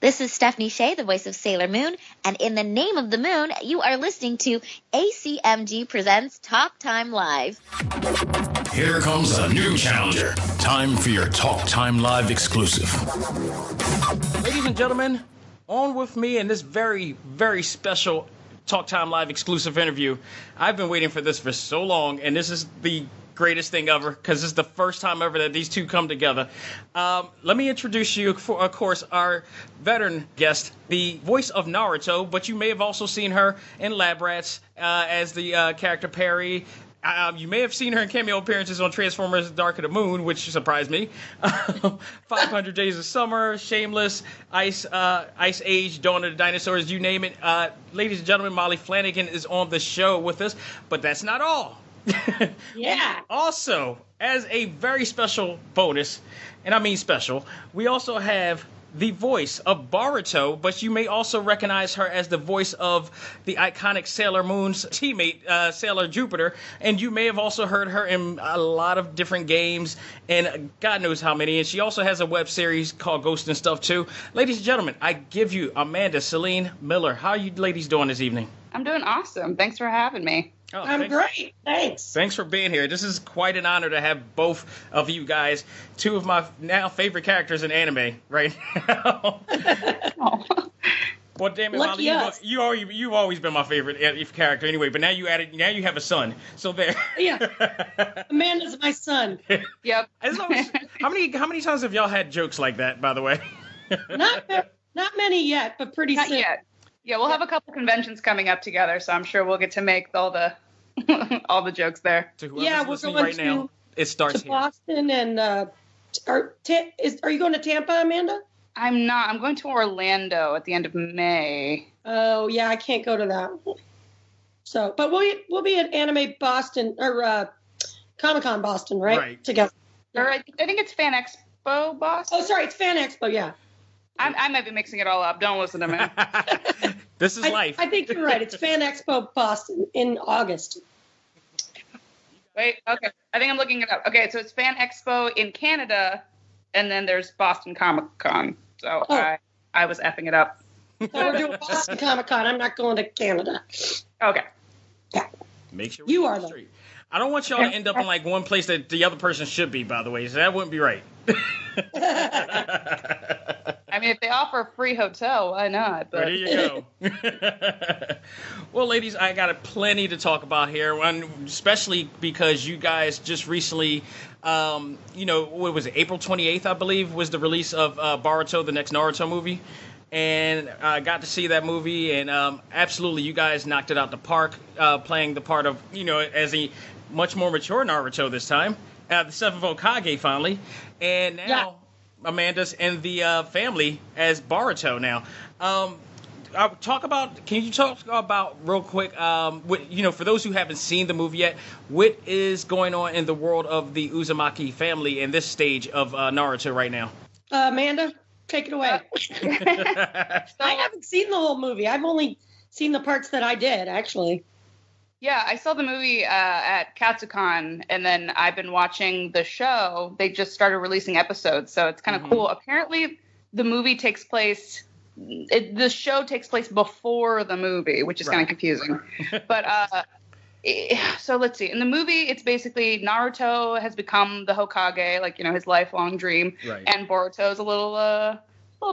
This is Stephanie Shea, the voice of Sailor Moon, and in the name of the moon, you are listening to A.C.M.G. Presents Talk Time Live. Here comes a new challenger. Time for your Talk Time Live exclusive. Ladies and gentlemen, on with me in this very, very special Talk Time Live exclusive interview. I've been waiting for this for so long, and this is the greatest thing ever, because it's the first time ever that these two come together. Let me introduce you, of course, our veteran guest, the voice of Naruto, but you may have also seen her in Lab Rats as the character Perry. You may have seen her in cameo appearances on Transformers Dark of the Moon, which surprised me. 500 Days of Summer, Shameless, Ice Age, Dawn of the Dinosaurs, you name it. Ladies and gentlemen, Maile Flanagan is on the show with us, but that's not all. Yeah. Also, as a very special bonus, and I mean special, we also have the voice of Boruto, but you may also recognize her as the voice of the iconic Sailor Moon's teammate, Sailor Jupiter, and you may have also heard her in a lot of different games, and God knows how many, and she also has a web series called Ghost and Stuff too. Ladies and gentlemen, I give you Amanda Celine Miller. How are you ladies doing this evening? I'm doing awesome. Thanks for having me. Oh, I'm great. Thanks. Thanks for being here. This is quite an honor to have both of you guys, two of my now favorite characters in anime right now. Oh. Well, damn it, Lucky Molly, us. you've always been my favorite character anyway, but now you have a son. So there. Yeah. Amanda's my son. Yep. As long as, how many times have y'all had jokes like that, by the way? Not many yet, but pretty Not soon. yet. Yeah, we'll have a couple conventions coming up together, so I'm sure we'll get to make all the all the jokes there. To whoever's Yeah, we're listening going right now, it starts to here. Boston and are you going to Tampa, Amanda? I'm not. I'm going to Orlando at the end of May. Oh yeah, I can't go to that. So, but we'll be at Anime Boston or Comic-Con Boston, right? Right. Together. Or I think it's Fan Expo Boston. Oh, sorry, it's Fan Expo. Yeah. I might be mixing it all up. Don't listen to me. This is life. I think you're right. It's Fan Expo Boston in August. Wait, okay. I think I'm looking it up. Okay, so it's Fan Expo in Canada, and then there's Boston Comic Con. So I was effing it up. So we're doing Boston Comic-Con. I'm not going to Canada. Okay. Yeah. Make sure You we are go though. straight. I don't want y'all to end up in like one place that the other person should be, by the way. So that wouldn't be right. I mean, if they offer a free hotel, why not? But There you go. Well, ladies, I got plenty to talk about here, and especially because you guys just recently, what was it, April 28th, I believe, was the release of Boruto, the next Naruto movie. And I got to see that movie, and absolutely, you guys knocked it out the park, playing the part of, as a much more mature Naruto this time, the seventh Hokage finally, and now... Yeah. Amanda's in the family as Boruto now. Can you talk about real quick, for those who haven't seen the movie yet, what is going on in the world of the Uzumaki family in this stage of Naruto right now? Amanda, take it away. I haven't seen the whole movie. I've only seen the parts that I did, actually. yeah, I saw the movie at Katsucon, and then I've been watching the show. They just started releasing episodes, so it's kind of cool. Apparently, the movie takes place... the show takes place before the movie, which is kind of confusing. But so let's see. In the movie, it's basically Naruto has become the Hokage, his lifelong dream, Right. and Boruto's a little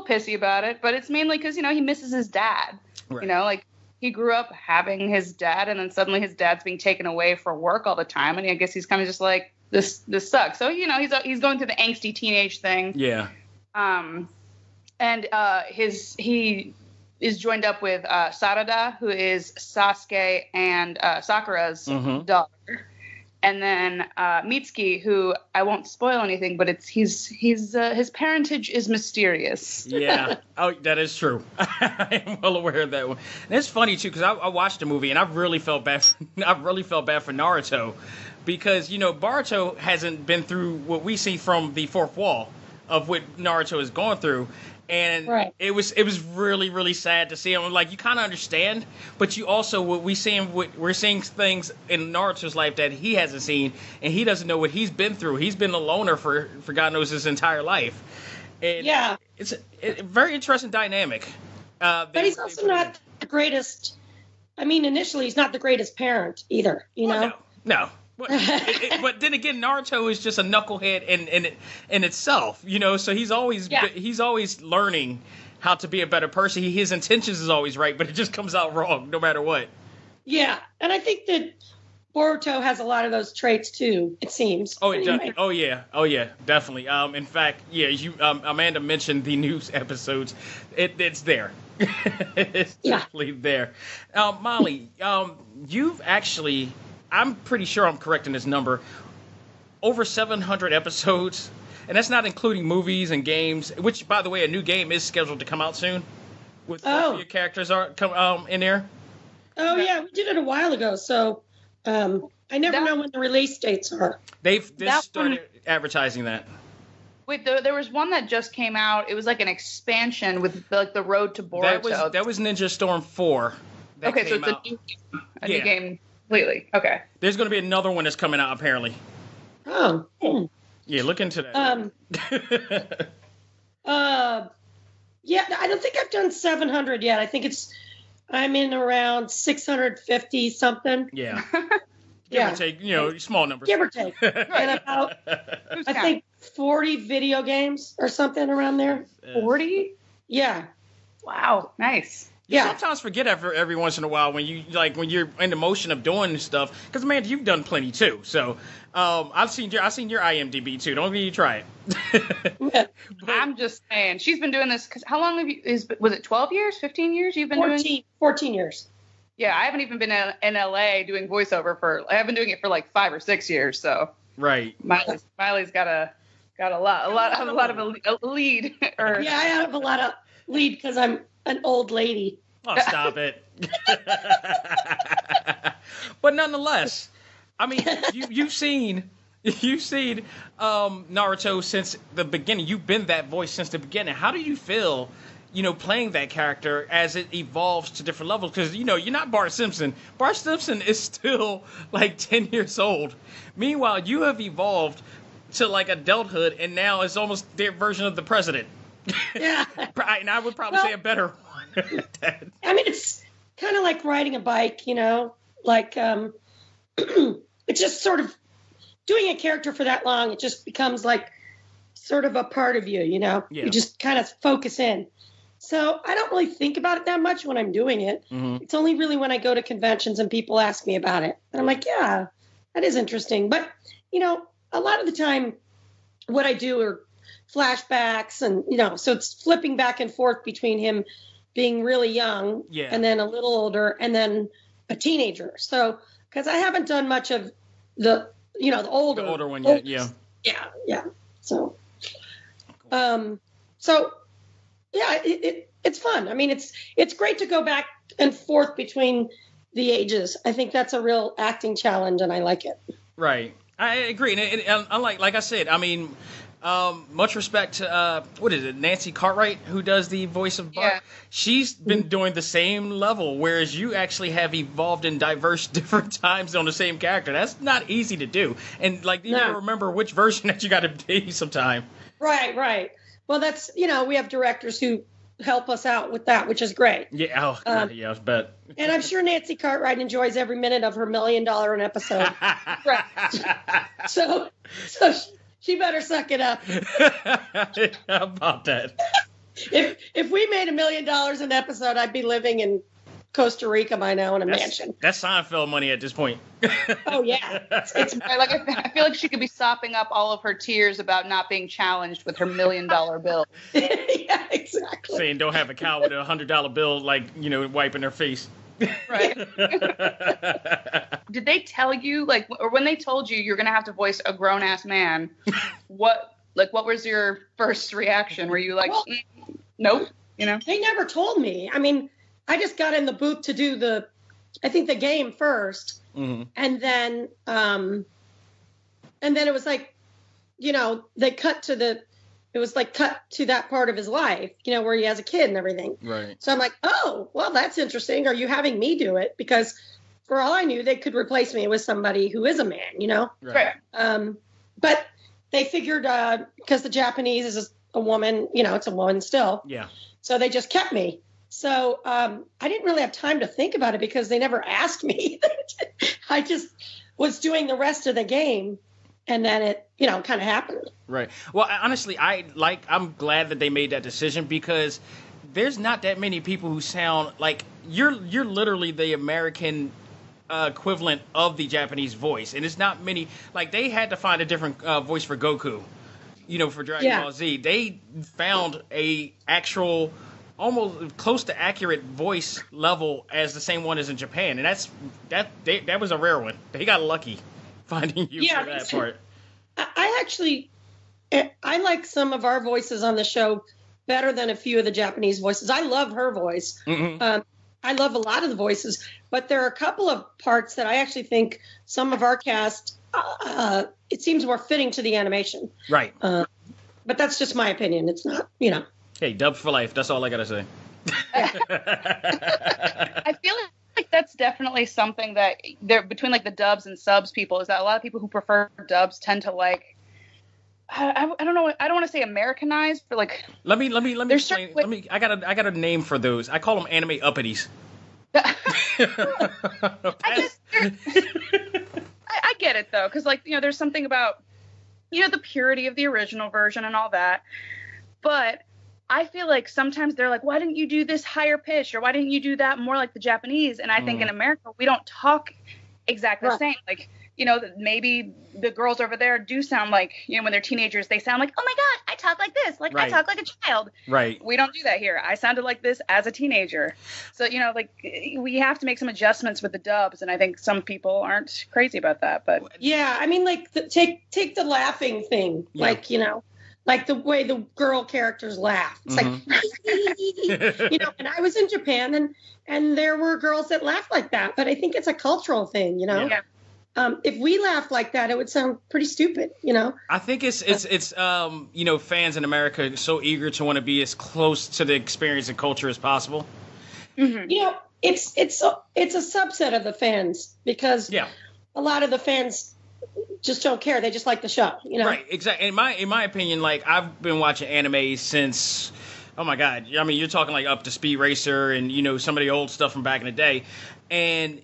pissy about it. But it's mainly because he misses his dad. Right. He grew up having his dad, and then suddenly his dad's being taken away for work all the time, and I guess he's kind of just like this sucks. So he's going through the angsty teenage thing. Yeah. And he is joined up with Sarada, who is Sasuke and Sakura's daughter, and then Mitsuki, who I won't spoil anything, but his parentage is mysterious. Yeah. Oh, that is true. I am well aware of that one. And it's funny too, because I watched the movie and I really felt bad. I really felt bad for Naruto, because Boruto hasn't been through what we see from the fourth wall of what Naruto is going through. And it was really, really sad to see him. Like, you kind of understand, but you also, we're seeing things in Naruto's life that he hasn't seen, and he doesn't know what he's been through. He's been a loner for God knows his entire life. And Yeah. it's a very interesting dynamic. But he's also not the greatest. I mean, initially, he's not the greatest parent either. You know? No. But then again, Naruto is just a knucklehead in itself, you know. So he's always learning how to be a better person. His intentions is always right, but it just comes out wrong no matter what. Yeah, and I think that Boruto has a lot of those traits too. It seems. Oh yeah, definitely. In fact, yeah, Amanda mentioned the news episodes. It's there. It's definitely there. Molly, you've actually, I'm pretty sure I'm correct in this number, over 700 episodes, and that's not including movies and games. Which, by the way, a new game is scheduled to come out soon. With both of your characters in there. Oh yeah, we did it a while ago, so I never know when the release dates are. They've started advertising that. Wait, there was one that just came out. It was like an expansion with the Road to Boruto. That was Ninja Storm 4. Okay, so it's a new game completely. Okay. There's going to be another one that's coming out apparently. Oh. Yeah, look into that. Yeah, I don't think I've done 700 yet. I think I'm in around 650 something. Yeah. Yeah. Give or take, small numbers. Give or take. And about, I think, 40 video games or something around there. 40? Yeah. Wow. Nice. You sometimes forget every once in a while when you're in the motion of doing stuff. Because, Amanda, you've done plenty too. So I've seen your IMDb too. Don't you try it. I'm just saying, she's been doing this. Because how long was it 12 years, 15 years you've been 14 years. Yeah, I haven't even been in LA doing voiceover I have been doing it for like 5 or 6 years. So right. Miley's got a lot of a lead. Yeah, I have a lot of lead because I'm an old lady. Oh, stop it. But nonetheless, I mean, you've seen Naruto since the beginning. You've been that voice since the beginning. How do you feel, playing that character as it evolves to different levels? Because, you're not Bart Simpson. Bart Simpson is still like 10 years old. Meanwhile, you have evolved to like adulthood, and now it's almost their version of the president. Yeah. And I would probably say a better one. I mean, it's kind of like riding a bike, like it's just sort of doing a character for that long. It just becomes like sort of a part of you, Yeah. You just kind of focus in. So I don't really think about it that much when I'm doing it. Mm-hmm. It's only really when I go to conventions and people ask me about it. And I'm like, yeah, that is interesting. But, a lot of the time what I do are flashbacks and, so it's flipping back and forth between him being really young and then a little older and then a teenager. So, because I haven't done much of the older one yet. Yeah. Yeah. So, it's fun. I mean, it's great to go back and forth between the ages. I think that's a real acting challenge and I like it. Right. I agree. And unlike, like I said, I mean, much respect to, Nancy Cartwright, who does the voice of Bart. Yeah. She's been doing the same level, whereas you actually have evolved in diverse different times on the same character. That's not easy to do. And, you don't remember which version that you got to be sometime. Right. Well, that's, we have directors who help us out with that, which is great. Yeah, I bet. And I'm sure Nancy Cartwright enjoys every minute of her $1 million an episode. Right. So she better suck it up. How about that? If we made $1 million an episode, I'd be living in Costa Rica by now in a mansion. That's Seinfeld money at this point. Oh yeah, it's I feel like she could be sopping up all of her tears about not being challenged with her $1 million bill. Yeah, exactly. Saying don't have a cow with a $100 bill, wiping her face. Right. Did they tell you, or when they told you you're gonna have to voice a grown ass man, what was your first reaction? Were you like, nope? They never told me. I mean, I just got in the booth to do the game first, and then it was like, they cut to that part of his life, where he has a kid and everything. Right. So I'm like, oh, well, that's interesting. Are you having me do it? Because for all I knew, they could replace me with somebody who is a man, Right. But they figured, because the Japanese is a woman, it's a woman still. Yeah. So they just kept me. So I didn't really have time to think about it because they never asked me. I just was doing the rest of the game, and then it, kind of happened. Right. Well, honestly, I'm glad that they made that decision because there's not that many people who sound like you're literally the American equivalent of the Japanese voice, and it's not many. Like they had to find a different voice for Goku, for Dragon Ball Z. They found a actual, almost close to accurate voice level as the same one as in Japan, and that was a rare one. They got lucky finding you for that part. I actually, I like some of our voices on the show better than a few of the Japanese voices. I love her voice. Mm-hmm. I love a lot of the voices, but there are a couple of parts that I actually think some of our cast, it seems more fitting to the animation. Right. But that's just my opinion. It's not, Hey, dub for life. That's all I got to say. I feel like that's definitely something that there between like the dubs and subs people is that a lot of people who prefer dubs tend to like I don't know, I don't want to say Americanized, but like let me explain. I got a name for those. I call them anime uppities. I get it though, because like there's something about the purity of the original version and all that, but I feel like sometimes they're like, why didn't you do this higher pitch, or why didn't you do that more like the Japanese? And I think in America we don't talk exactly the same. Like maybe the girls over there do sound like, when they're teenagers, they sound like, oh my God, I talk like this. Like I talk like a child. Right. We don't do that here. I sounded like this as a teenager. So, like we have to make some adjustments with the dubs. And I think some people aren't crazy about that, but yeah, I mean, like take the laughing thing, like, like the way the girl characters laugh. It's like, and I was in Japan and there were girls that laughed like that, but I think it's a cultural thing, Yeah. If we laughed like that, it would sound pretty stupid, I think it's fans in America are so eager to want to be as close to the experience and culture as possible. Mm-hmm. It's a subset of the fans because a lot of the fans just don't care. They just like the show, Right, exactly. In my opinion, like I've been watching anime since, oh my God, I mean you're talking like up to Speed Racer and some of the old stuff from back in the day, and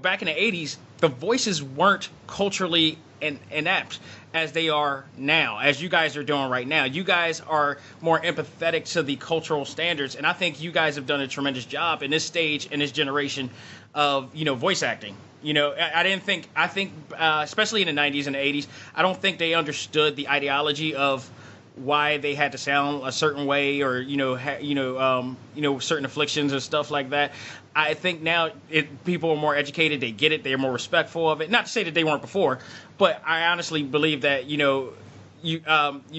back in the 80s, the voices weren't culturally inept as they are now, as you guys are doing right now. You guys are more empathetic to the cultural standards, and I think you guys have done a tremendous job in this stage, in this generation of, voice acting. I think, especially in the 90s and the 80s, I don't think they understood the ideology of why they had to sound a certain way or certain afflictions and stuff like that. I think now people are more educated, they get it, they're more respectful of it. Not to say that they weren't before, but I honestly believe that you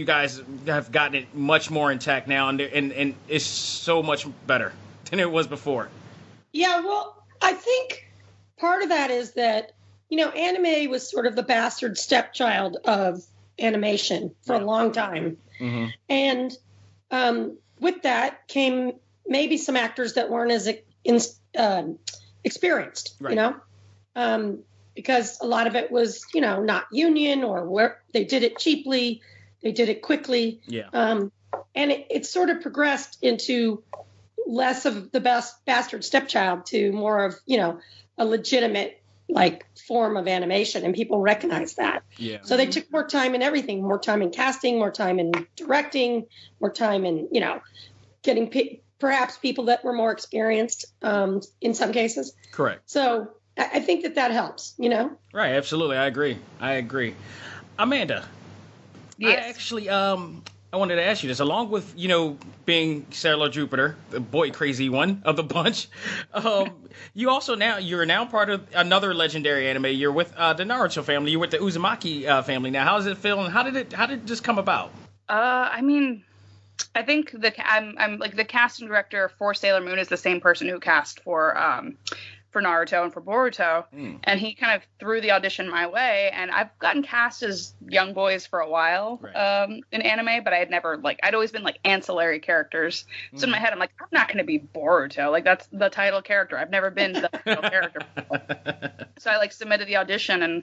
guys have gotten it much more intact now, and it's so much better than it was before. Yeah, well, I think part of that is that anime was sort of the bastard stepchild of animation for a long time. Mm-hmm. And with that came maybe some actors that weren't as experienced, because a lot of it was, not union or where they did it cheaply, they did it quickly. Yeah. And it sort of progressed into less of the bastard stepchild to more of, a legitimate like form of animation, and people recognize that. Yeah. So they took more time in everything, more time in casting, more time in directing, more time in, getting perhaps people that were more experienced in some cases. Correct. So I think that helps, Right. Absolutely. I agree. Amanda. Yes. I actually, I wanted to ask you this, along with, being Sailor Jupiter, the boy crazy one of the bunch. You're now part of another legendary anime. You're with the Naruto family. You're with the Uzumaki family now. How does it feel, and how did this come about? I mean, I think I'm like the casting director for Sailor Moon is the same person who cast for Naruto and for Boruto, and he kind of threw the audition my way, and I've gotten cast as young boys for a while, in anime, but I'd always been like ancillary characters. So in my head, I'm like, I'm not going to be Boruto. Like that's the title character. I've never been the title character before. So I submitted the audition, and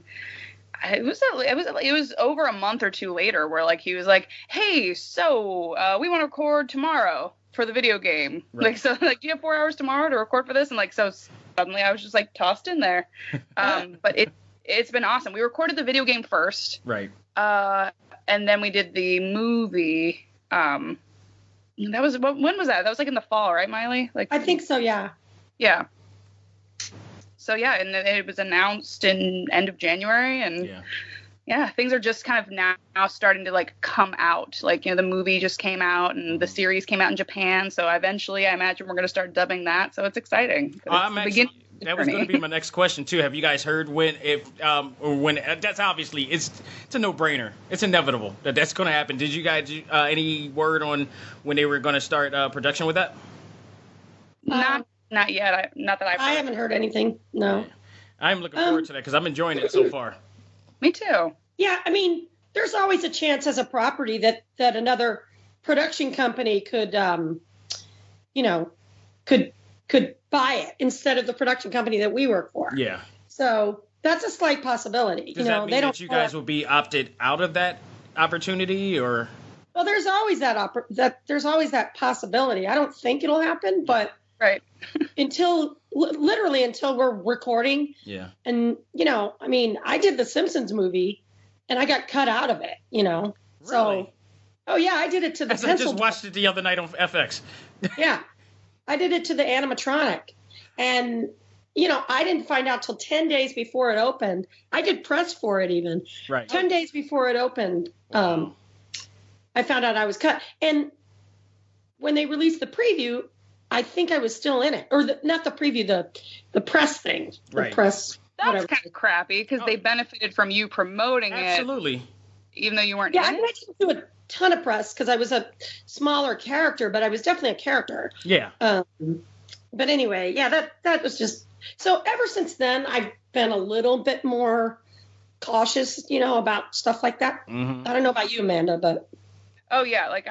It was over a month or two later where like he was like, hey, so we want to record tomorrow for the video game. Right. Like, so like, do you have 4 hours tomorrow to record for this? And like, so suddenly I was just like tossed in there. But it's been awesome. We recorded the video game first. Right. And then we did the movie. When was that? That was like in the fall, right, Miley? Like, I think so. Yeah. Yeah. So yeah, and it was announced in end of January, and yeah, things are just kind of now starting to like come out. Like, you know, the movie just came out, and the series came out in Japan. So eventually, I imagine we're going to start dubbing that. So it's exciting. That was going to be my next question too. Have you guys heard when that's obviously it's a no-brainer. It's inevitable that's going to happen. Did you guys any word on when they were going to start production with that? Not yet. I haven't heard anything. No. I'm looking forward to that because I'm enjoying it so far. Me too. Yeah, I mean, there's always a chance as a property that another production company could buy it instead of the production company that we work for. Yeah. So that's a slight possibility. Does that mean that you guys will be opted out of that opportunity, or? Well, there's always there's always that possibility. I don't think it'll happen, but. Right. until we're recording. Yeah. And, I mean, I did the Simpsons movie and I got cut out of it, Really? So, oh yeah, I did it to the pencil. I just watched it the other night on FX. Yeah. I did it to the animatronic. And, I didn't find out till 10 days before it opened. I did press for it even. Right. 10 days before it opened, I found out I was cut. And when they released the preview, I think I was still in it, or not the preview, the press thing. Right. The press. That's whatever. kind of crappy because they benefited from you promoting it, even though you weren't. Yeah, I didn't do a ton of press because I was a smaller character, but I was definitely a character. Yeah. But anyway, yeah, that was just so. Ever since then, I've been a little bit more cautious, about stuff like that. Mm-hmm. I don't know about you, Amanda, but. Oh yeah, like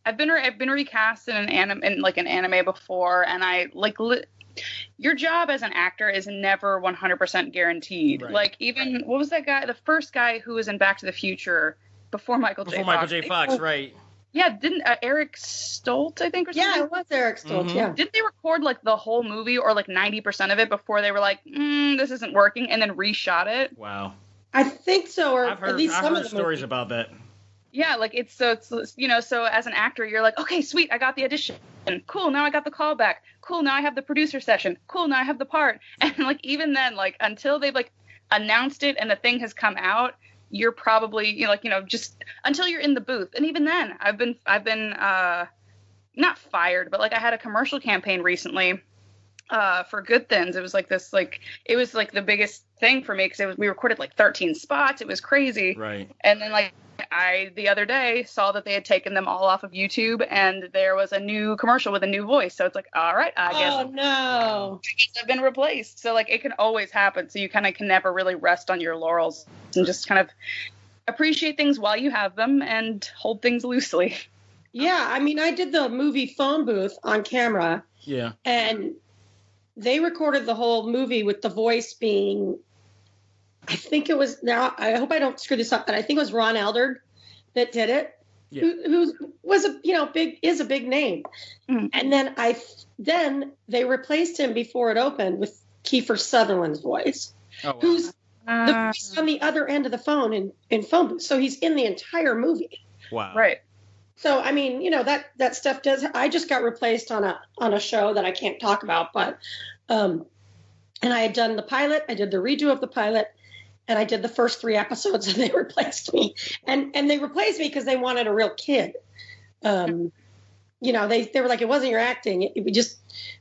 I've been recast in an anime before, and I your job as an actor is never 100% guaranteed. Right. Like, even what was that guy, the first guy who was in Back to the Future before Michael J. Fox, right? Yeah, didn't Eric Stoltz, I think, or something? Yeah, it was Eric Stoltz. Mm-hmm. Yeah. Didn't they record like the whole movie or like 90% of it before they were like, this isn't working, and then reshot it? Wow. I think so, or I've heard, at least some of the stories movies. about that. Yeah, like it's so as an actor, you're like, okay, sweet, I got the audition. Cool, now I got the callback. Cool, now I have the producer session. Cool, now I have the part. And like even then, like until they've like announced it and the thing has come out, you're probably just until you're in the booth. And even then, I've been not fired, but like I had a commercial campaign recently for Good Thins. It was like this, like it was like the biggest thing for me because we recorded like 13 spots. It was crazy. Right. And then like I the other day saw that they had taken them all off of YouTube, and there was a new commercial with a new voice. So it's like, all right, I guess. Oh no! I guess I've been replaced. So like it can always happen. So you kind of can never really rest on your laurels and just kind of appreciate things while you have them and hold things loosely. Yeah, I mean, I did the movie phone booth on camera. Yeah. And they recorded the whole movie with the voice being. I think it was, now I hope I don't screw this up, but I think it was Ron Eldard that did it, who was a big name. Mm-hmm. And then they replaced him before it opened with Kiefer Sutherland's voice, who's the voice on the other end of the phone in phone booth. So he's in the entire movie. Wow. Right. So, I mean, that stuff does, I just got replaced on a show that I can't talk about, but, and I had done the pilot, I did the redo of the pilot, and I did the first 3 episodes, and they replaced me. And they replaced me because they wanted a real kid. They were like, it wasn't your acting. We just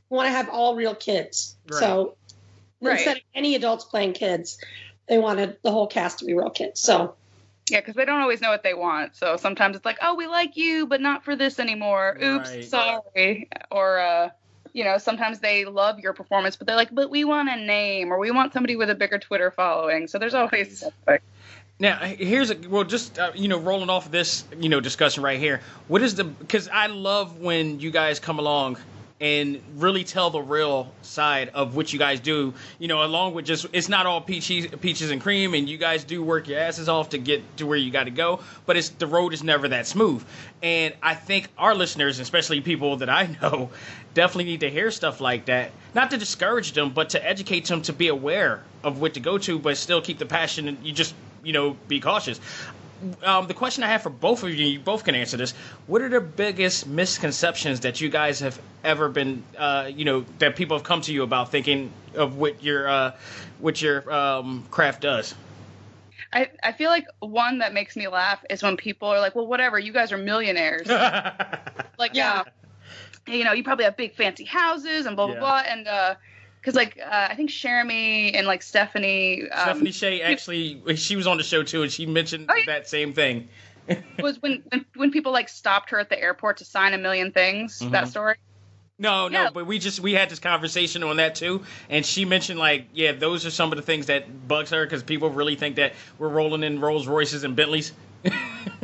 want to have all real kids. Right. So instead of any adults playing kids, they wanted the whole cast to be real kids. So yeah, because they don't always know what they want. So sometimes it's like, oh, we like you, but not for this anymore. Oops, Right. sorry. Or sometimes they love your performance, but they're like, but we want a name, or we want somebody with a bigger Twitter following. So there's always. Now, here's rolling off of this, discussion right here. What is because I love when you guys come along and really tell the real side of what you guys do, along with just, it's not all peaches and cream, and you guys do work your asses off to get to where you got to go, but the road is never that smooth. And I think our listeners, especially people that I know, definitely need to hear stuff like that, not to discourage them, but to educate them to be aware of what to go to, but still keep the passion, and you just, be cautious. The question I have for both of you both can answer this. What are the biggest misconceptions that you guys have ever been, that people have come to you about thinking of what your craft does? I feel like one that makes me laugh is when people are like, well, whatever, you guys are millionaires. Like, yeah. You probably have big fancy houses and blah, blah, blah. And, because, I think Jeremy and, Stephanie... Stephanie Shea, actually, she was on the show, too, and she mentioned that same thing. Was when people, stopped her at the airport to sign a million things, that story? No, but we had this conversation on that, too, and she mentioned, those are some of the things that bugs her, because people really think that we're rolling in Rolls Royces and Bentleys.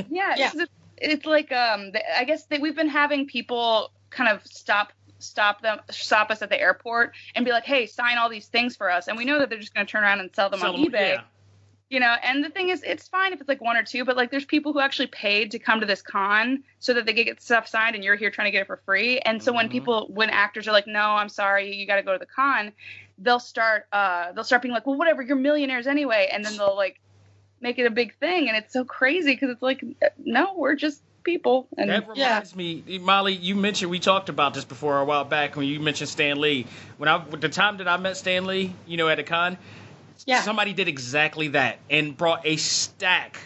Yeah. It's like, I guess we've been having people kind of stop us at the airport and be like, hey, sign all these things for us, and we know that they're just going to turn around and sell them on eBay. And the thing is, it's fine if it's one or two, but there's people who actually paid to come to this con so that they could get stuff signed, and you're here trying to get it for free. And so when actors are like, no, I'm sorry, you got to go to the con, they'll start being like, well, whatever, you're millionaires anyway, and then they'll make it a big thing, and it's so crazy because it's no, we're just people. And that reminds me, Molly, you mentioned, we talked about this before a while back when you mentioned Stan Lee. The time that I met Stan Lee, at a con, somebody did exactly that and brought a stack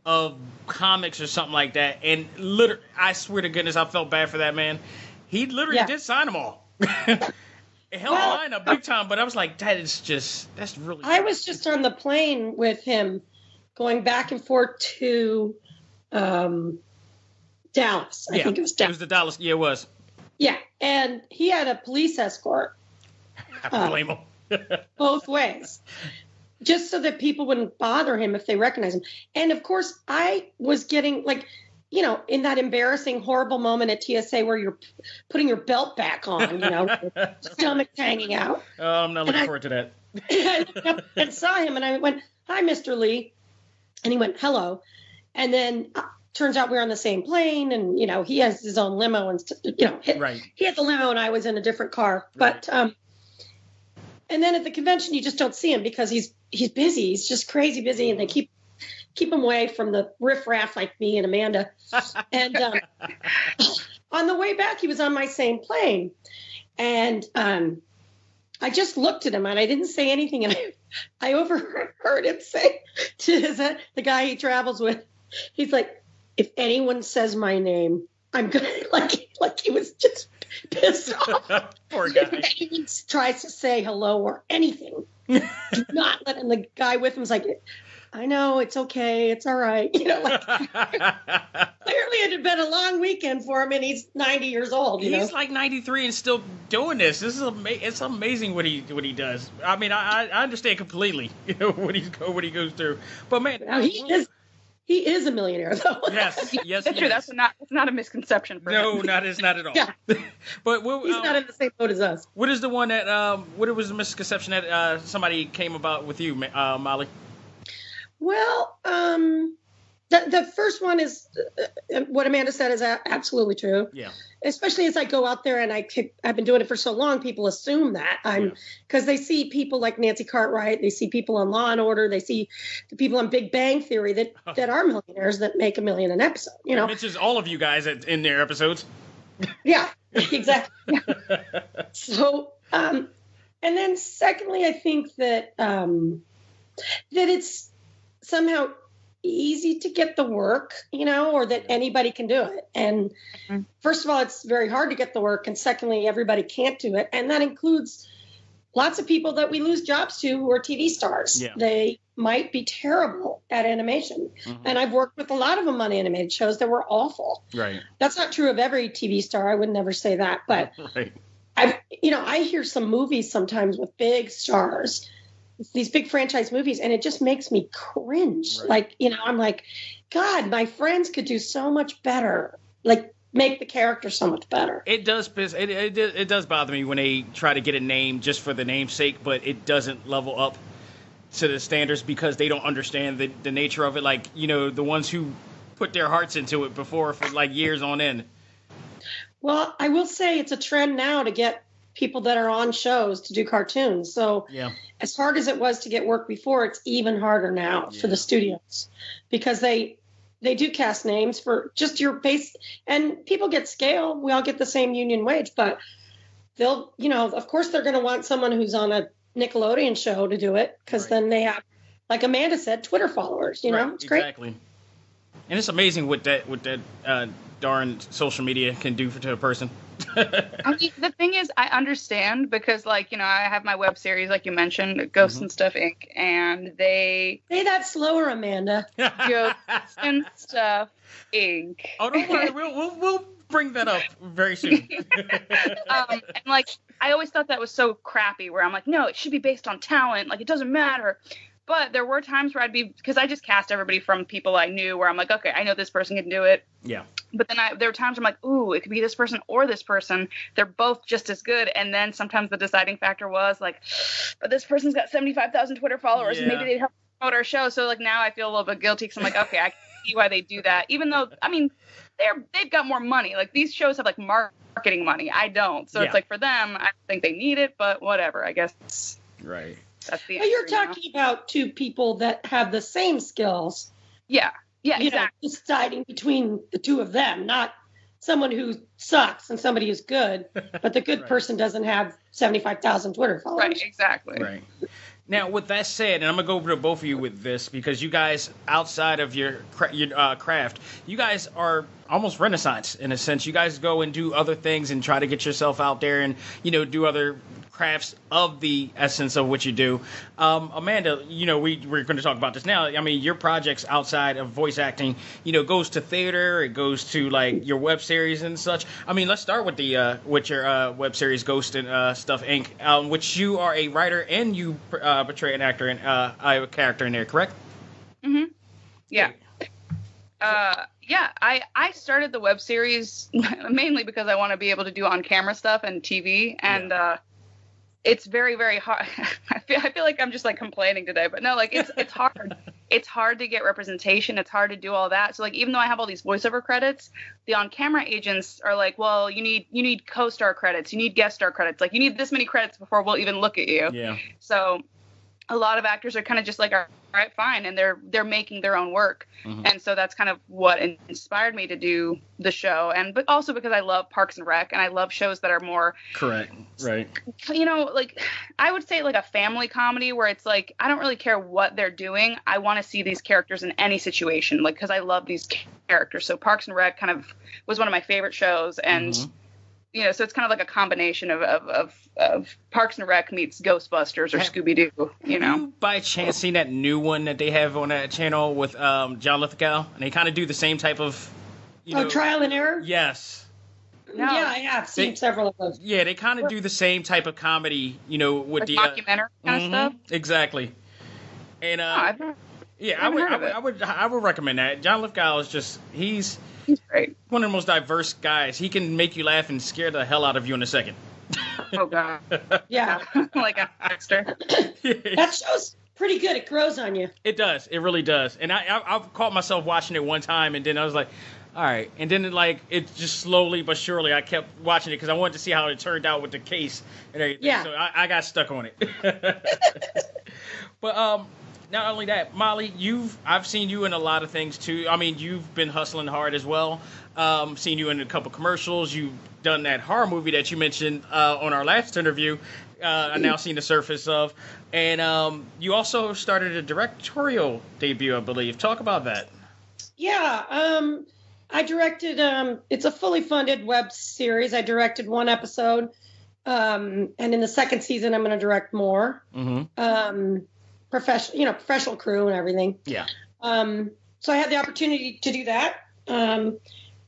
of comics or something like that. And literally, I swear to goodness, I felt bad for that man. He literally did sign them all. It held the line up big time, but I was like, that's really I was just on the plane with him going back and forth to Dallas. I think it was Dallas. It was the Dallas. Yeah, it was. Yeah, and he had a police escort. I blame him. Both ways. Just so that people wouldn't bother him if they recognize him. And, of course, I was getting, in that embarrassing, horrible moment at TSA where you're putting your belt back on, stomach hanging out. Oh, I'm not looking forward to that. I looked up and saw him, and I went, hi, Mr. Lee. And he went, hello. And then turns out we were on the same plane, and, he has his own limo. And, he had the limo, and I was in a different car. Right. But, and then at the convention, you just don't see him because he's busy. He's just crazy busy, and they keep him away from the riffraff like me and Amanda. And on the way back, he was on my same plane. And I just looked at him, and I didn't say anything. And I overheard him say to the guy he travels with, he's like, if anyone says my name, I'm going to, like he was just pissed off. Poor guy. If anyone tries to say hello or anything, do not let him. The guy with him is like, I know, it's okay, it's all right. Clearly it had been a long weekend for him, and he's 90 years old. He's like 93 and still doing this. It's amazing what he does. I mean, I understand completely, what he goes through. But man, now he is a millionaire, though. Yes, that's true. That's not a misconception for him. No, not at all. Yeah. But he's not in the same boat as us. What is the one that what was the misconception that somebody came about with you, Molly? Well, the first one is what Amanda said is absolutely true. Yeah. Especially as I go out there and I've been doing it for so long, people assume that because they see people like Nancy Cartwright, they see people on Law and Order, they see the people on Big Bang Theory that are millionaires that make $1 million an episode. Which is all of you guys in their episodes. Yeah, exactly. Yeah. So, and then secondly, I think that it's somehow easy to get the work, or that anybody can do it. And first of all, it's very hard to get the work. And secondly, everybody can't do it. And that includes lots of people that we lose jobs to who are TV stars. Yeah. They might be terrible at animation. Mm-hmm. And I've worked with a lot of them on animated shows that were awful. Right. That's not true of every TV star. I would never say that. But right. I hear some movies sometimes with big stars, these big franchise movies, and it just makes me cringe. Right. I'm like, God, my friends could do so much better. make the character so much better. It does. It does bother me when they try to get a name just for the name's sake, but it doesn't level up to the standards because they don't understand the nature of it. Like, the ones who put their hearts into it before for like years on end. Well, I will say it's a trend now to get people that are on shows to do cartoons. So as hard as it was to get work before, it's even harder now for the studios because they do cast names for just your base, and people get scale. We all get the same union wage, but they'll, of course they're going to want someone who's on a Nickelodeon show to do it because then they have, like Amanda said, Twitter followers. It's great. Exactly. And it's amazing what that darn social media can do to a person. I mean, the thing is, I understand because, like, I have my web series, like you mentioned, Ghosts and Stuff Inc., and they say that slower, Amanda. Ghosts and Stuff Inc. Oh, don't worry, we'll bring that up very soon. And like, I always thought that was so crappy. Where I'm like, no, it should be based on talent. Like, it doesn't matter. But there were times where because I just cast everybody from people I knew, where I'm like, okay, I know this person can do it. Yeah. But then there were times I'm like, ooh, it could be this person or this person. They're both just as good. And then sometimes the deciding factor was like, but this person's got 75,000 Twitter followers. Maybe they'd help promote our show. So like now I feel a little bit guilty because I'm like, okay, I can see why they do that. Even though, I mean, they've got more money. Like these shows have like marketing money. I don't. So it's like for them, I don't think they need it, but whatever, I guess. Right. That's the answer, you're talking about two people that have the same skills. Yeah. Yeah, exactly. Deciding between the two of them, not someone who sucks and somebody who's good, but the good person doesn't have 75,000 Twitter followers. Right, exactly. Right. Now, with that said, and I'm going to go over to both of you with this, because you guys, outside of your craft, you guys are almost Renaissance, in a sense. You guys go and do other things and try to get yourself out there and, do other crafts of the essence of what you do. Amanda, we're going to talk about this now. I mean, your projects outside of voice acting, goes to theater, it goes to like your web series and such. I mean, let's start with your web series Ghost and Stuff Inc., which you are a writer and you portray an actor and a character in there, correct? Mm-hmm. Yeah. I started the web series mainly because I want to be able to do on-camera stuff and TV, and it's very, very hard. I feel like I'm just like complaining today, but no, like it's hard. It's hard to get representation. It's hard to do all that. So like, even though I have all these voiceover credits, the on-camera agents are like, well, you need co-star credits, you need guest star credits, like you need this many credits before we'll even look at you. Yeah. So a lot of actors are kind of just like, all right, fine, and they're making their own work, and so that's kind of what inspired me to do the show, but also because I love Parks and Rec, and I love shows that are more correct, right? Like I would say like a family comedy where it's like I don't really care what they're doing, I want to see these characters in any situation, like because I love these characters. So Parks and Rec kind of was one of my favorite shows, and so it's kind of like a combination of Parks and Rec meets Ghostbusters or Scooby-Doo, Have you by chance seen that new one that they have on that channel with John Lithgow? And they kind of do the same type of, Trial and Error? Yes. No. Yeah, I have seen several of those. Yeah, they kind of do the same type of comedy, with like the documentary kind of stuff. Exactly. And I would recommend that. John Lithgow is he's great. One of the most diverse guys. He can make you laugh and scare the hell out of you in a second. Oh God. Yeah. Like a monster. That show's pretty good. It grows on you. It does. It really does. And I've caught myself watching it one time, and then I was like, all right. And then it just slowly but surely I kept watching it because I wanted to see how it turned out with the case and everything. Yeah. So I got stuck on it. But not only that, Molly, I've seen you in a lot of things too. I mean, you've been hustling hard as well. Seen you in a couple commercials. You've done that horror movie that you mentioned on our last interview. I now seen the surface of, and you also started a directorial debut, I believe. Talk about that. Yeah, I directed. It's a fully funded web series. I directed one episode, and in the second season, I'm going to direct more. Professional crew and everything. Yeah. So I had the opportunity to do that.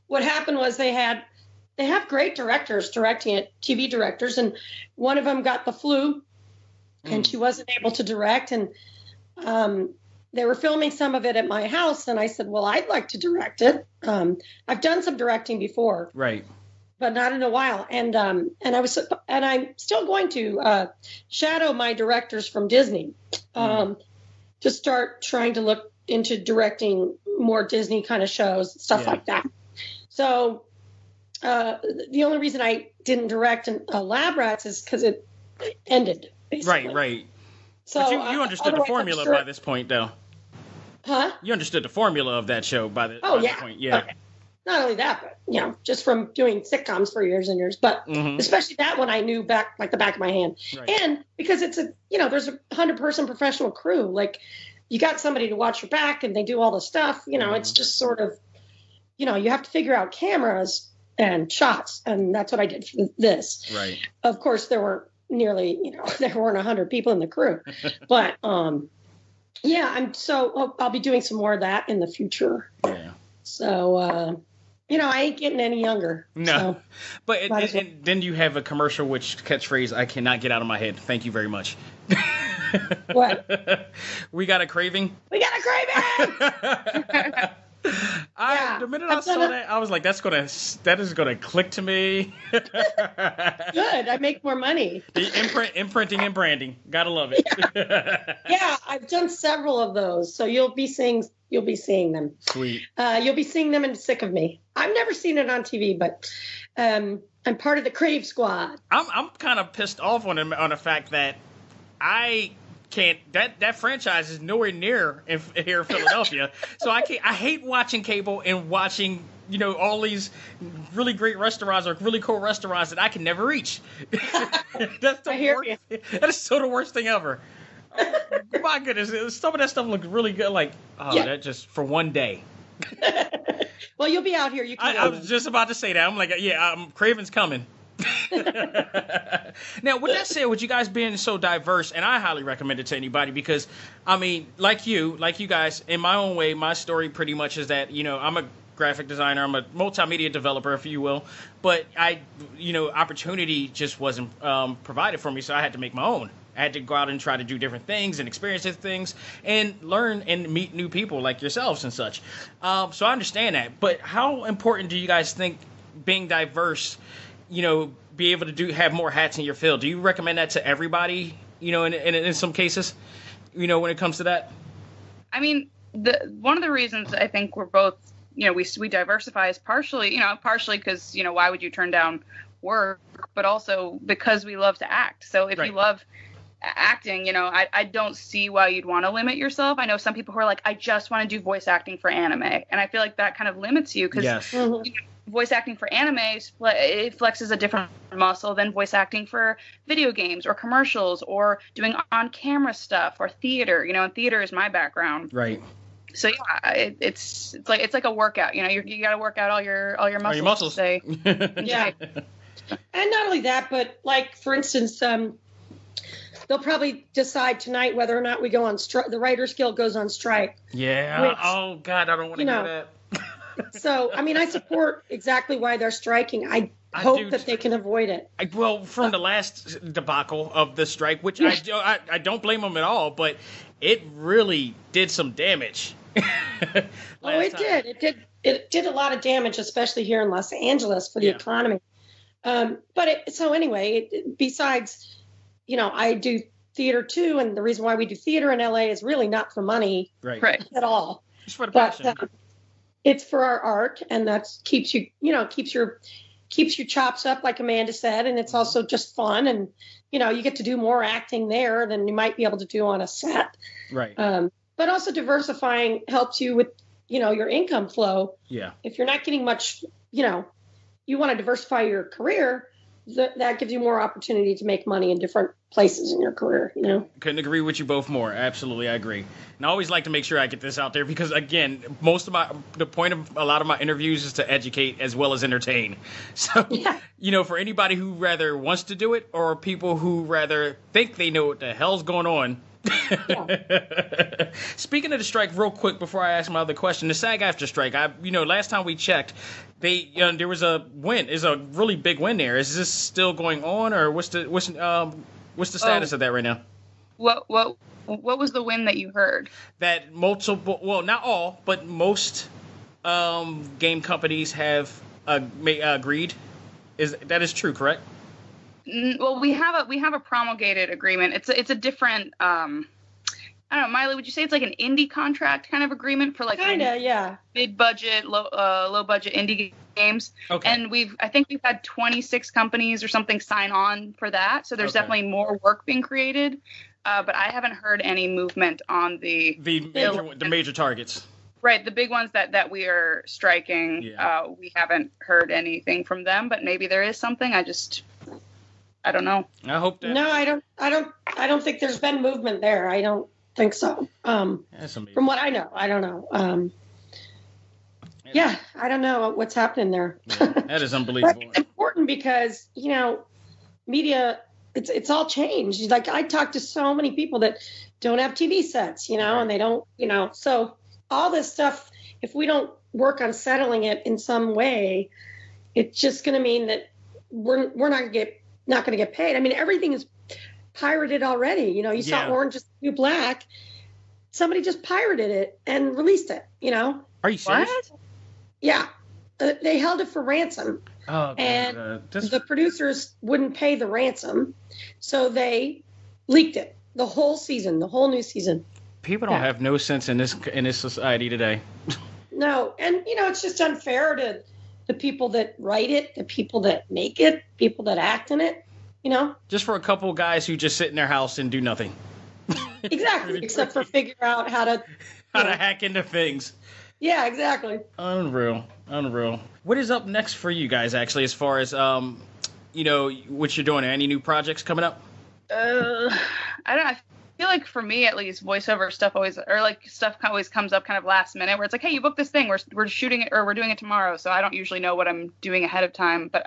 What happened was they have great directors directing it, TV directors, and one of them got the flu, and she wasn't able to direct. And they were filming some of it at my house, and I said, well, I'd like to direct it. I've done some directing before, Right. but not in a while. And I'm still going to shadow my directors from Disney to start trying to look into directing more Disney kind of shows, stuff like that. So the only reason I didn't direct Lab Rats is because it ended. Basically. Right. So but you understood the formula by this point, though. Huh? You understood the formula of that show by this point. Yeah. Okay. Not only that, but just from doing sitcoms for years and years, but especially that one I knew back like the back of my hand. Right. And because it's there's a 100-person professional crew. Like you got somebody to watch your back and they do all the stuff, it's just sort of, you have to figure out cameras and shots. And that's what I did for this. Right. Of course, there were nearly, there weren't 100 people in the crew, but, I'll be doing some more of that in the future. Yeah. So, I ain't getting any younger. No. So but and then you have a commercial which catchphrase I cannot get out of my head. Thank you very much. What? We got a craving. We got a craving. The minute I saw that, I was like, that is gonna click to me. Good. I make more money. Imprinting and branding. Gotta love it. Yeah, I've done several of those, so you'll be seeing them. Sweet. You'll be seeing them in Sick of Me. I've never seen it on TV, but I'm part of the Crave Squad. I'm kind of pissed off on the fact that I can't. That franchise is nowhere near here in Philadelphia, so I can't. I hate watching cable and watching all these really great restaurants or really cool restaurants that I can never reach. That's the worst. That is the worst thing ever. My goodness, some of that stuff looks really good. Like, that just for one day. Well, you'll be out here. I was just about to say that. I'm like, Craven's coming. Now, with that said, with you guys being so diverse, and I highly recommend it to anybody because, I mean, like you guys, in my own way, my story pretty much is that, I'm a graphic designer, I'm a multimedia developer, if you will, but opportunity just wasn't provided for me, so I had to make my own. I had to go out and try to do different things and experience different things and learn and meet new people like yourselves and such. So I understand that. But how important do you guys think being diverse, be able to have more hats in your field? Do you recommend that to everybody, in some cases, when it comes to that? I mean, one of the reasons I think we're both, we diversify is partially because, why would you turn down work, but also because we love to act. So if you love acting, I don't see why you'd want to limit yourself. I know some people who are like, I just want to do voice acting for anime. And I feel like that kind of limits you because voice acting for anime, it flexes a different muscle than voice acting for video games or commercials or doing on-camera stuff or theater. And theater is my background. Right. So it's like a workout. You got to work out all your muscles. All your muscles. Yeah. And not only that, but like for instance, they'll probably decide tonight whether or not we go on strike. The Writers Guild goes on strike. Yeah. Oh God, I don't want to hear that. So, I mean, I support exactly why they're striking. I hope that they can avoid it. From the last debacle of the strike, which I don't blame them at all, but it really did some damage. It did a lot of damage, especially here in Los Angeles for the economy. Besides, I do theater too, and the reason why we do theater in LA is really not for money at all. It's for the passion. It's for our art, and that keeps your chops up, like Amanda said, and it's also just fun, and you get to do more acting there than you might be able to do on a set. Right. But also diversifying helps you with your income flow. Yeah. If you're not getting much, you want to diversify your career. That gives you more opportunity to make money in different places in your career, Couldn't agree with you both more. Absolutely, I agree. And I always like to make sure I get this out there because, again, the point of a lot of my interviews is to educate as well as entertain. So, for anybody who rather wants to do it or people who rather think they know what the hell's going on. Speaking of the strike, real quick before I ask my other question, the SAG-AFTRA strike. Last time we checked, there was a win. Is a really big win there. Is this still going on, or what's the status of that right now? What What was the win that you heard? That multiple, well, not all, but most game companies have agreed. That is true, correct? Well, we have a promulgated agreement. It's a different. I don't know, Miley. Would you say it's like an indie contract kind of agreement for like kinda, yeah, big budget, low budget indie games? Okay. And I think we've had 26 companies or something sign on for that. So there's definitely more work being created. But I haven't heard any movement on the major targets. Right, the big ones that we are striking. Yeah. We haven't heard anything from them, but maybe there is something. I don't know. I hope that. No, I don't think there's been movement there. I don't think so. That's amazing. From what I know, I don't know. Yeah, I don't know what's happening there. Yeah, that is unbelievable. It's important because, media, it's all changed. Like, I talk to so many people that don't have TV sets, and they don't, so all this stuff, if we don't work on settling it in some way, it's just going to mean that we're not going to get paid. I mean, everything is pirated already. You saw Orange is the New Black. Somebody just pirated it and released it, Are you serious? What? Yeah. They held it for ransom. Oh, and the producers wouldn't pay the ransom, so they leaked it. The whole season, the whole new season. People don't have no sense in this society today. No, and it's just unfair to the people that write it, the people that make it, people that act in it. Just for a couple guys who just sit in their house and do nothing. Exactly, except for figure out how to hack into things. Yeah, exactly. Unreal. What is up next for you guys, actually, as far as what you're doing? Any new projects coming up? I feel like for me at least, voiceover stuff always comes up kind of last minute, where it's like, hey, you booked this thing, we're shooting it, or we're doing it tomorrow. So I don't usually know what I'm doing ahead of time, but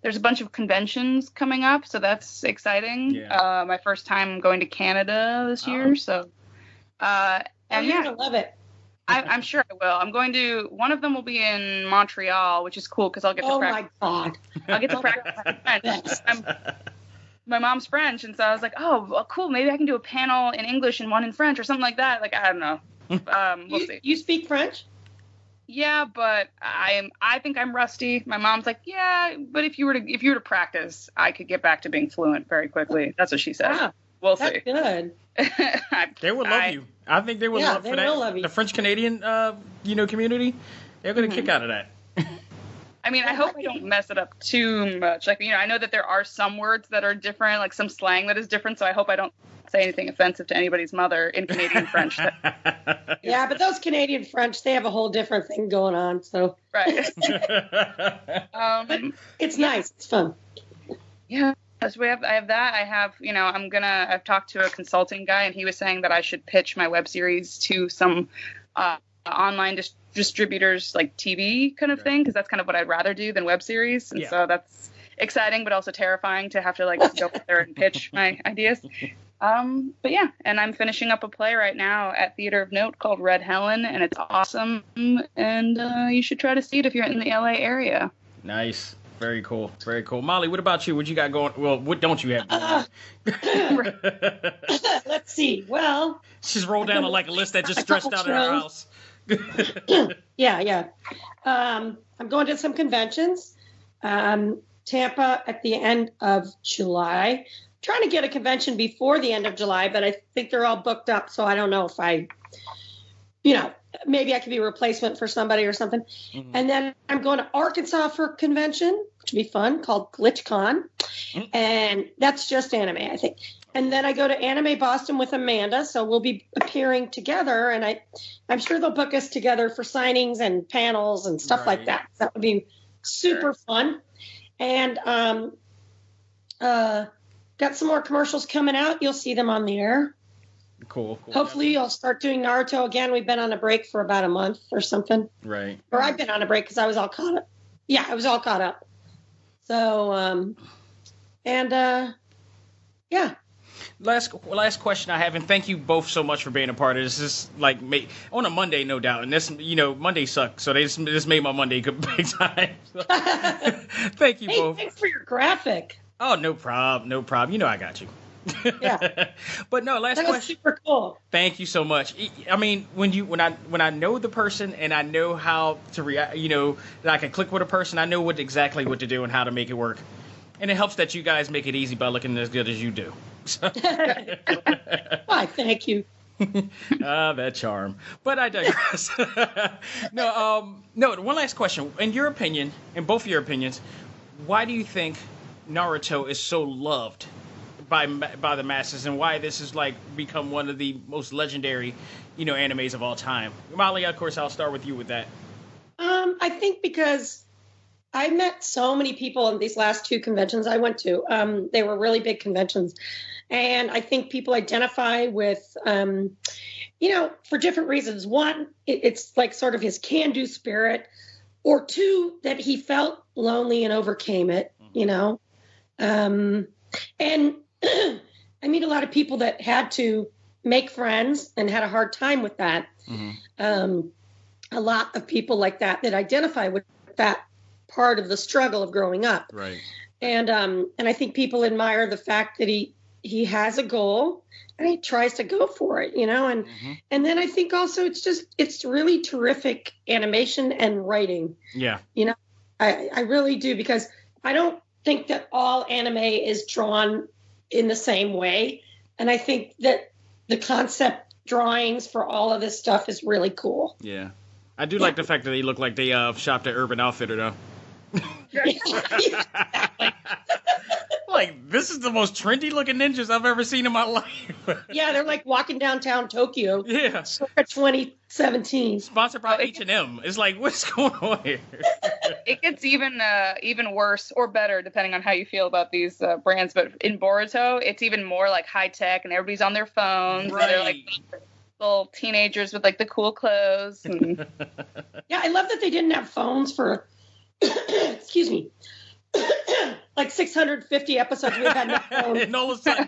there's a bunch of conventions coming up, so that's exciting. Yeah. My first time going to Canada this year, so you're gonna love it. I'm sure I will. I'm going to. One of them will be in Montreal, which is cool because I'll get to practice. Oh my God! I'll get to practice my French. My mom's French, and so I was like, oh, well, cool. Maybe I can do a panel in English and one in French or something like that. Like, I don't know. We'll see. You speak French? Yeah, but I think I'm rusty. My mom's like, yeah, but if you were to practice, I could get back to being fluent very quickly. That's what she said. Wow, we'll that's see. Good. They would love you. I think they would love they for that. will love you. The French Canadian, community, they're going to kick out of that. I mean, I hope I don't mess it up too much. Like, I know that there are some words that are different, like some slang that is different. So I hope I don't say anything offensive to anybody's mother in Canadian French. Yeah, but those Canadian French, they have a whole different thing going on. So right. It's nice. It's fun. Yeah. So I have that. I have, I've talked to a consulting guy, and he was saying that I should pitch my web series to some online distributors, like TV kind of thing, because that's kind of what I'd rather do than web series. And so that's exciting, but also terrifying to have to go up there and pitch my ideas. But yeah, and I'm finishing up a play right now at Theater of Note called Red Helen, and it's awesome. And you should try to see it if you're in the LA area. Nice. Very cool. Very cool. Molly, what about you? What you got going? Well, what don't you have going? Let's see. Well, she's rolled down a list that just stretched out in her house. Yeah. I'm going to some conventions. Tampa at the end of July. Trying to get a convention before the end of July, but I think they're all booked up, so I don't know if maybe I could be a replacement for somebody or something. Mm-hmm. And then I'm going to Arkansas for a convention, which would be fun, called GlitchCon. Mm-hmm. And that's just anime, I think. And then I go to Anime Boston with Amanda, so we'll be appearing together. And I'm sure they'll book us together for signings and panels and stuff like that. That would be super fun. And got some more commercials coming out. You'll see them on the air. Cool. Hopefully I'll start doing Naruto again. We've been on a break for about a month or something. Right. Or I've been on a break because I was all caught up. Yeah, I was all caught up. So, yeah. Last question I have, and thank you both so much for being a part of this. This is like on a Monday, no doubt, and this, Monday sucks, so they just made my Monday good big time. So, thank you both. Thanks for your graphic. Oh, no problem. I got you. Yeah. But no, last That was question. super cool. Thank you so much. I mean, when I know the person and I know how to react, that I can click with a person, I know exactly what to do and how to make it work. And it helps that you guys make it easy by looking as good as you do. So. Why, thank you. That charm. But I digress. No, one last question. In your opinion, in both of your opinions, why do you think Naruto is so loved by the masses, and why this has become one of the most legendary, animes of all time? Molly, of course, I'll start with you with that. I think because I met so many people in these last 2 conventions I went to. They were really big conventions. And I think people identify with, for different reasons. One, it's like sort of his can-do spirit. Or 2, that he felt lonely and overcame it, And I meet a lot of people that had to make friends and had a hard time with that. Mm-hmm. A lot of people like that identify with that part of the struggle of growing up. Right. And I think people admire the fact that he has a goal and he tries to go for it, and mm-hmm. and then I think also it's really terrific animation and writing. Yeah. I really do, because I don't think that all anime is drawn in the same way. And I think that the concept drawings for all of this stuff is really cool. Yeah. I do like the fact that they look like they shopped at Urban Outfitter, though. Exactly. Like, this is the most trendy looking ninjas I've ever seen in my life. Yeah, they're like walking downtown Tokyo. Yeah. Circa 2017. Sponsored by H&M. It's like, what's going on here? It gets even worse or better depending on how you feel about these brands. But in Boruto, it's even more like high tech, and everybody's on their phones. Right. And they're like little teenagers with like the cool clothes. And... Yeah, I love that they didn't have phones for, excuse me, like 650 episodes. We've had no phones. And all of a sudden,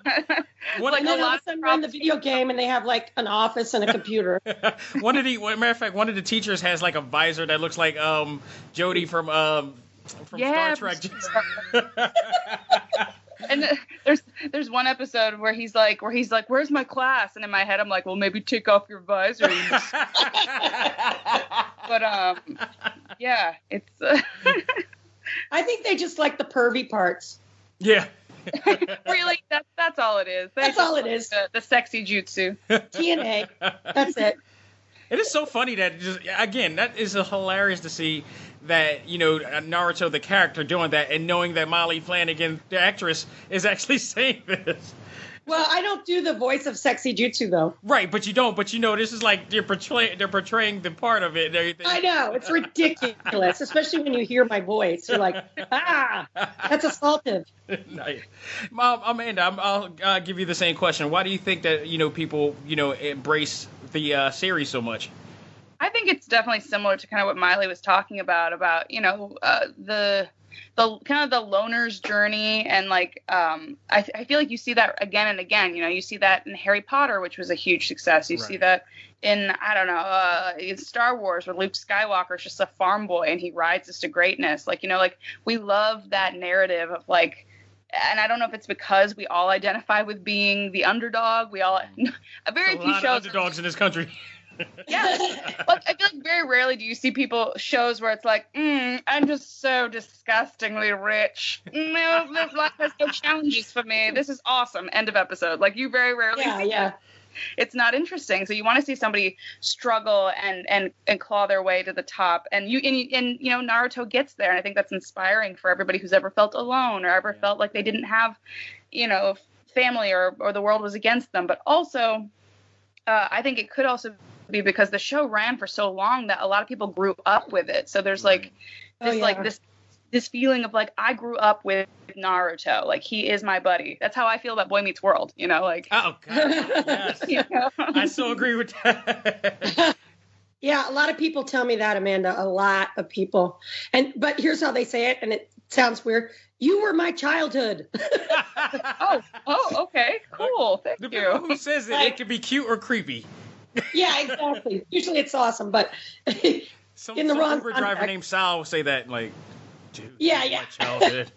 All of a sudden we're in the video game and they have like an office and a computer. matter of fact, one of the teachers has like a visor that looks like Jodie from Star Trek. And there's one episode where he's like, where's my class? And in my head, I'm like, well, maybe take off your visor. But yeah, it's. I think they just like the pervy parts. Yeah. Really, that's all it is. That's all it is. The sexy jutsu. TNA. That's it. It is so funny that that is hilarious to see that, Naruto, the character, doing that, and knowing that Maile Flanagan, the actress, is actually saying this. Well, I don't do the voice of sexy jutsu though. Right, but you don't. But this is like they're portraying the part of it. I know, it's ridiculous, especially when you hear my voice. You're like, that's assaultive. Nice. Mom, Amanda, I'll give you the same question. Why do you think that people embrace the series so much? I think it's definitely similar to kind of what Maile was talking about the kind of the loner's journey, and like I feel like you see that again and again. You see that in Harry Potter, which was a huge success. You see that in in Star Wars, where Luke Skywalker is just a farm boy and he rises to greatness. We love that narrative of like. And I don't know if it's because we all identify with being the underdog. We all very few shows. Underdogs in this country. Yeah, like I feel like very rarely do you see shows where it's like, I'm just so disgustingly rich. No, this life has no challenges for me. This is awesome. End of episode. Like you very rarely see that. It's not interesting. So you want to see somebody struggle and claw their way to the top. And Naruto gets there, and I think that's inspiring for everybody who's ever felt alone or ever felt like they didn't have, family or the world was against them. But also, I think it could also be because the show ran for so long that a lot of people grew up with it. So there's like this feeling of like I grew up with Naruto, like he is my buddy. That's how I feel about Boy Meets World, like. Oh God, yes. I so agree with that. Yeah, a lot of people tell me that, Amanda. A lot of people, but here's how they say it, and it sounds weird. You were my childhood. Okay, cool. Thank you. Depending on who says it, it can be cute or creepy. Yeah, exactly. Usually it's awesome, but in the wrong Uber driver named Sal will say that, like, dude, my childhood.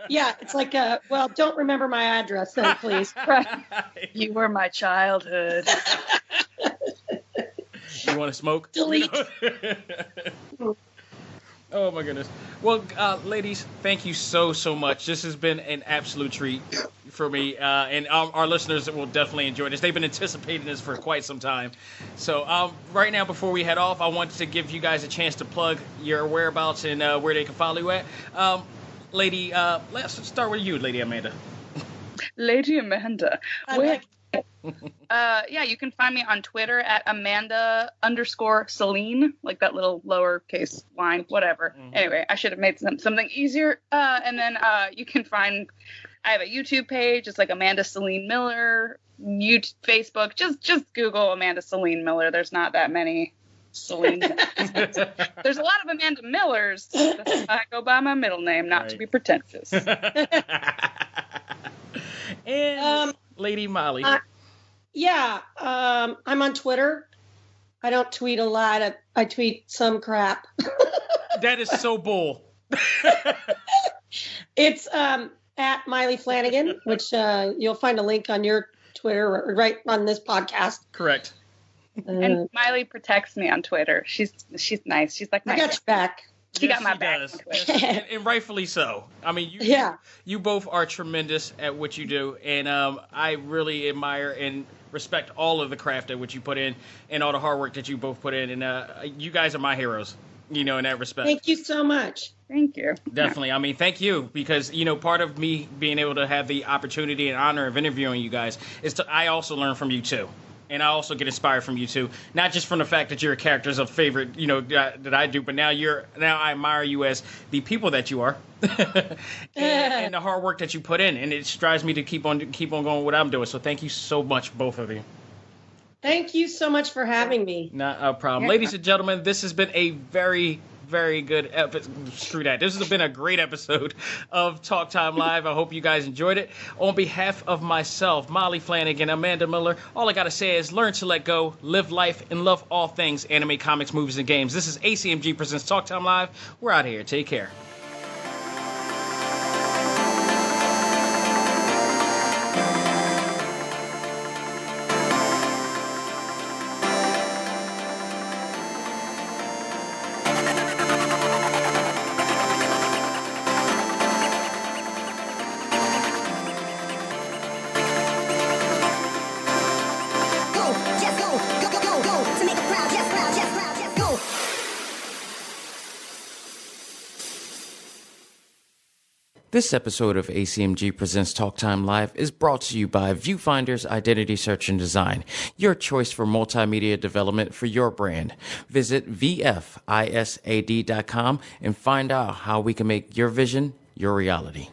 Yeah, it's like, well, don't remember my address then, please. You were my childhood. You want to smoke? Delete. Oh my goodness. Well, ladies, thank you so much. This has been an absolute treat for me, and our listeners will definitely enjoy this. They've been anticipating this for quite some time. So right now, before we head off, I want to give you guys a chance to plug your whereabouts and where they can follow you at. Lady, let's start with you, Lady Amanda. Lady Amanda. Yeah, you can find me on Twitter at Amanda_Celine, like that little lowercase line, whatever. Mm-hmm. Anyway, I should have made something easier. And then you can find, I have a YouTube page. It's like Amanda Celine Miller. YouTube, Facebook. Just Google Amanda Celine Miller. There's not that many Celine. There's a lot of Amanda Millers. That's why I go by my middle name, not to be pretentious. And Lady Molly. Yeah, I'm on Twitter. I don't tweet a lot. I tweet some crap. That is so bull. It's at Maile Flanagan, which you'll find a link on your Twitter right on this podcast. Correct. And Miley protects me on Twitter. She's nice. She's like, I got your back. She got my back. And rightfully so. I mean, you both are tremendous at what you do, and I really admire and respect all of the craft at which you put in and all the hard work that you both put in, and you guys are my heroes, in that respect. Thank you so much. Thank you. Definitely. I mean, thank you, because, part of me being able to have the opportunity and honor of interviewing you guys is I also learn from you, too. And I also get inspired from you too, not just from the fact that you're a character as a favorite, that I do, but now I admire you as the people that you are, and the hard work that you put in, and it drives me to keep on going what I'm doing. So thank you so much, both of you. Thank you so much for having me. Not a problem, ladies and gentlemen. This has been a very, very good episode. Screw that. This has been a great episode of Talk Time Live. I hope you guys enjoyed it. On behalf of myself, Maile Flanagan, Amanda Miller, all I got to say is learn to let go, live life, and love all things anime, comics, movies, and games. This is A.C.M.G. presents Talk Time Live. We're out of here. Take care. This episode of A.C.M.G. Presents Talk Time Live is brought to you by Viewfinder's Identity Search and Design, your choice for multimedia development for your brand. Visit VFISAD.com and find out how we can make your vision your reality.